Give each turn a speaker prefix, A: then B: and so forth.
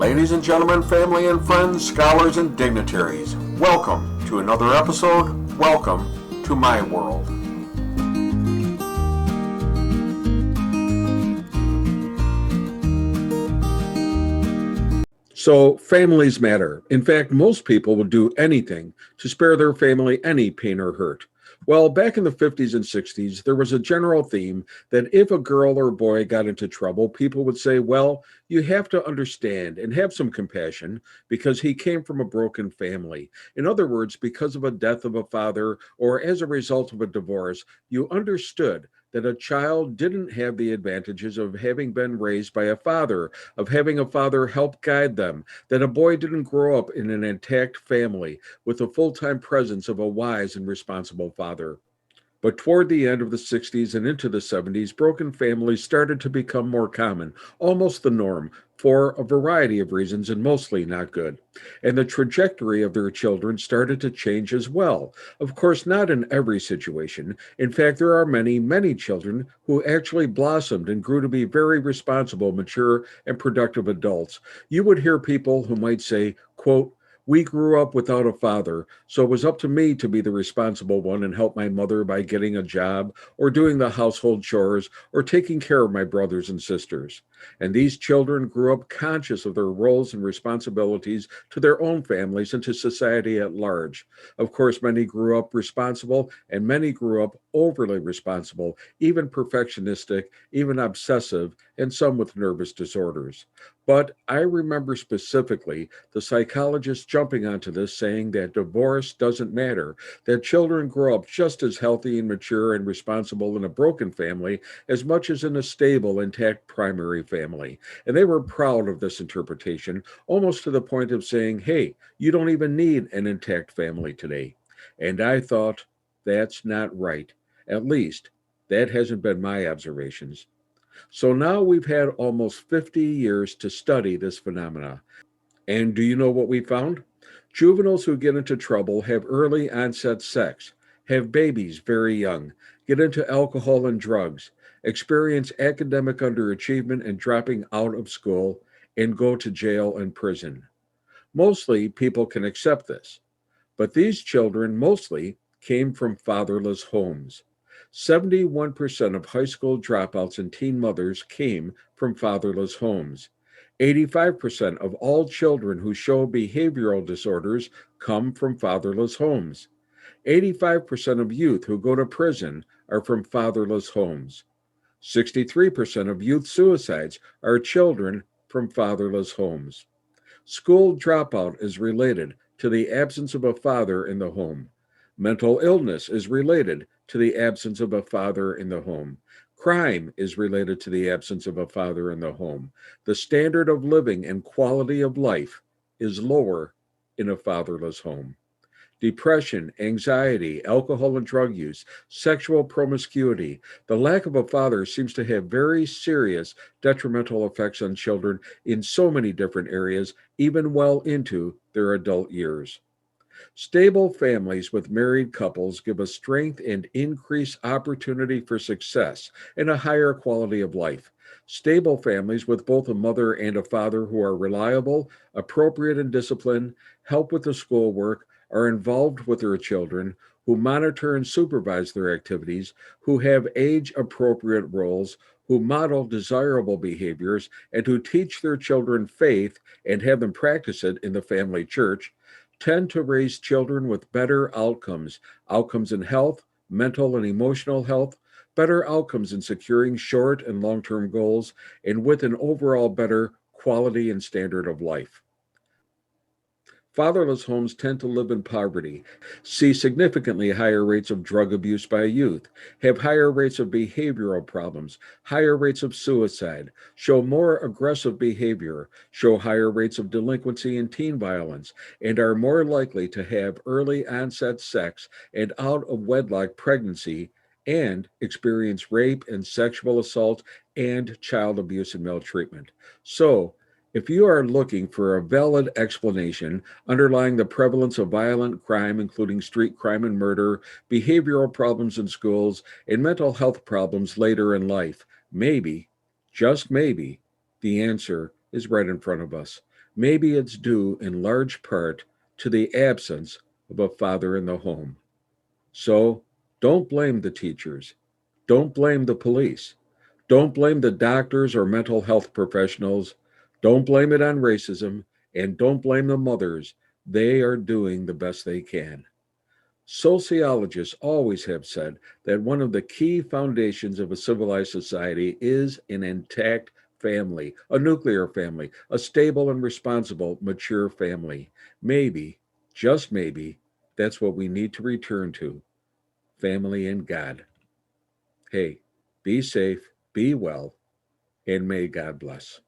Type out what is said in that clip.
A: Ladies and gentlemen, family and friends, scholars and dignitaries, welcome to another episode. Welcome to my world. So, families matter. In fact, most people would do anything to spare their family any pain or hurt. Well, back in the 50s and 60s, there was a general theme that if a girl or a boy got into trouble, people would say, well, you have to understand and have some compassion because he came from a broken family. In other words, because of a death of a father or as a result of a divorce, you understood that a child didn't have the advantages of having been raised by a father, of having a father help guide them, that a boy didn't grow up in an intact family with the full-time presence of a wise and responsible father. But toward the end of the 60s and into the 70s, broken families started to become more common, almost the norm, for a variety of reasons and mostly not good. And the trajectory of their children started to change as well. Of course, not in every situation. In fact, there are many, many children who actually blossomed and grew to be very responsible, mature, and productive adults. You would hear people who might say, quote, we grew up without a father, so it was up to me to be the responsible one and help my mother by getting a job or doing the household chores or taking care of my brothers and sisters. And these children grew up conscious of their roles and responsibilities to their own families and to society at large. Of course, many grew up responsible and many grew up overly responsible, even perfectionistic, even obsessive, and some with nervous disorders. But I remember specifically the psychologist jumping onto this, saying that divorce doesn't matter, that children grow up just as healthy and mature and responsible in a broken family as much as in a stable, intact primary family. And they were proud of this interpretation, almost to the point of saying, hey, you don't even need an intact family today. And I thought, that's not right. At least, that hasn't been my observations. So now we've had almost 50 years to study this phenomena. And do you know what we found? Juveniles who get into trouble have early onset sex, have babies very young, get into alcohol and drugs, experience academic underachievement and dropping out of school, and go to jail and prison. Mostly people can accept this, but these children mostly came from fatherless homes. 71% of high school dropouts and teen mothers came from fatherless homes. 85% of all children who show behavioral disorders come from fatherless homes. 85% of youth who go to prison are from fatherless homes. 63% of youth suicides are children from fatherless homes. School dropout is related to the absence of a father in the home. Mental illness is related to the absence of a father in the home. Crime is related to the absence of a father in the home. The standard of living and quality of life is lower in a fatherless home. Depression, anxiety, alcohol and drug use, sexual promiscuity. The lack of a father seems to have very serious detrimental effects on children in so many different areas, even well into their adult years. Stable families with married couples give us strength and increased opportunity for success and a higher quality of life. Stable families with both a mother and a father who are reliable, appropriate in discipline, help with the schoolwork, are involved with their children, who monitor and supervise their activities, who have age-appropriate roles, who model desirable behaviors, and who teach their children faith and have them practice it in the family church, tend to raise children with better outcomes, outcomes in health, mental and emotional health, better outcomes in securing short and long-term goals, and with an overall better quality and standard of life. Fatherless homes tend to live in poverty, see significantly higher rates of drug abuse by youth, have higher rates of behavioral problems, higher rates of suicide, show more aggressive behavior, show higher rates of delinquency and teen violence, and are more likely to have early onset sex and out of wedlock pregnancy and experience rape and sexual assault and child abuse and maltreatment. So, if you are looking for a valid explanation underlying the prevalence of violent crime, including street crime and murder, behavioral problems in schools, and mental health problems later in life, maybe, just maybe, the answer is right in front of us. Maybe it's due in large part to the absence of a father in the home. So don't blame the teachers. Don't blame the police. Don't blame the doctors or mental health professionals. Don't blame it on racism. And don't blame the mothers. They are doing the best they can. Sociologists always have said that one of the key foundations of a civilized society is an intact family, a nuclear family, a stable and responsible, mature family. Maybe, just maybe, that's what we need to return to, family and God. Hey, be safe, be well, and may God bless.